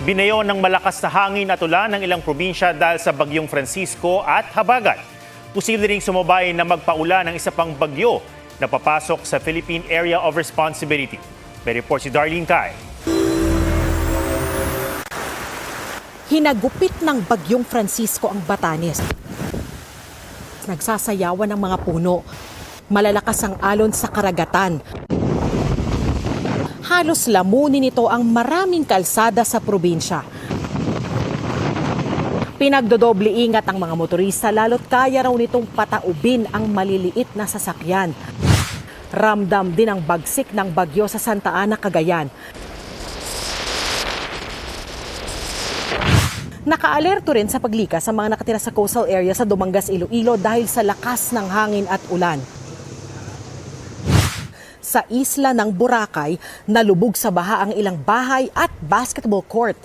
Binayo ng malakas na hangin at ulan ng ilang probinsya dahil sa bagyong Francisco at Habagat. Posible ring sumabay na magpaula ng isa pang bagyo na papasok sa Philippine Area of Responsibility. May report si Darlene Kai. Hinagupit ng bagyong Francisco ang Batanes. Nagsasayawan ng mga puno. Malalakas ang alon sa karagatan. Halos lamunin nito ang maraming kalsada sa probinsya. Pinagdodoble ingat ang mga motorista lalo't kaya raw nitong pataubin ang maliliit na sasakyan. Ramdam din ang bagsik ng bagyo sa Santa Ana, Cagayan. Nakaalerto rin sa paglikas sa mga nakatira sa coastal area sa Dumangas, Iloilo dahil sa lakas ng hangin at ulan. Sa isla ng Boracay, nalubog sa baha ang ilang bahay at basketball court.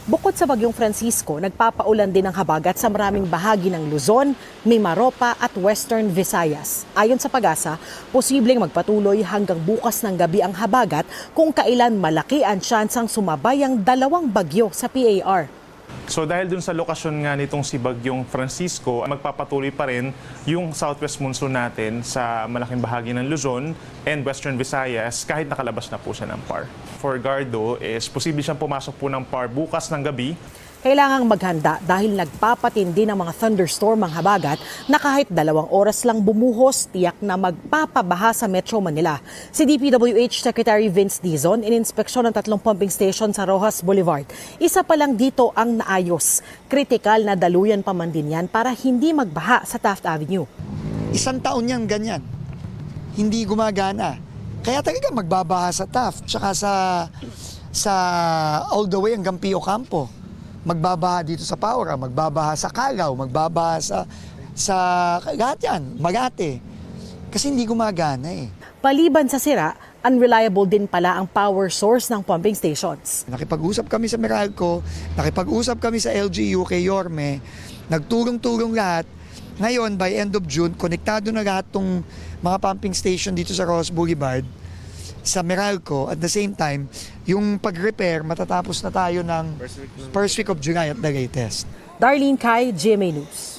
Bukod sa bagyong Francisco, nagpapaulan din ang habagat sa maraming bahagi ng Luzon, Mimaropa at Western Visayas. Ayon sa Pag-asa, posibleng magpatuloy hanggang bukas ng gabi ang habagat kung kailan malaki ang tsansang sumabay ang dalawang bagyo sa PAR. So dahil dun sa lokasyon nga nitong si Bagyong Francisco, magpapatuloy pa rin yung southwest monsoon natin sa malaking bahagi ng Luzon and Western Visayas kahit nakalabas na po siya ng PAR. For Gardo is posible siyang pumasok po ng PAR bukas ng gabi. Kailangang maghanda dahil nagpapatindi ng mga thunderstorm ang habagat na kahit 2 oras lang bumuhos, tiyak na magpapabaha sa Metro Manila. Si DPWH Secretary Vince Dizon ininspeksyon ng 3 pumping station sa Rojas Boulevard. Isa pa lang dito ang naayos. Kritikal na daluyan pa man din yan para hindi magbaha sa Taft Avenue. 1 taon niyang ganyan. Hindi gumagana. Kaya talaga magbabaha sa Taft, tsaka sa all the way hanggang Pio Campo. Magbabaha dito sa Paura, magbabaha sa Calao, magbabaha sa lahat yan, Magate. Kasi hindi gumagana eh. Paliban sa sira, unreliable din pala ang power source ng pumping stations. Nakipag-usap kami sa Meralco, nakipag-usap kami sa LGU kay Yorme, nagturong-turong lahat. Ngayon, by end of June, konektado na lahat tong mga pumping station dito sa Ross Boulevard, sa Meralco. At the same time, yung pag-repair, matatapos na tayo ng first week of July at the latest. Darlene Kai, GMA News.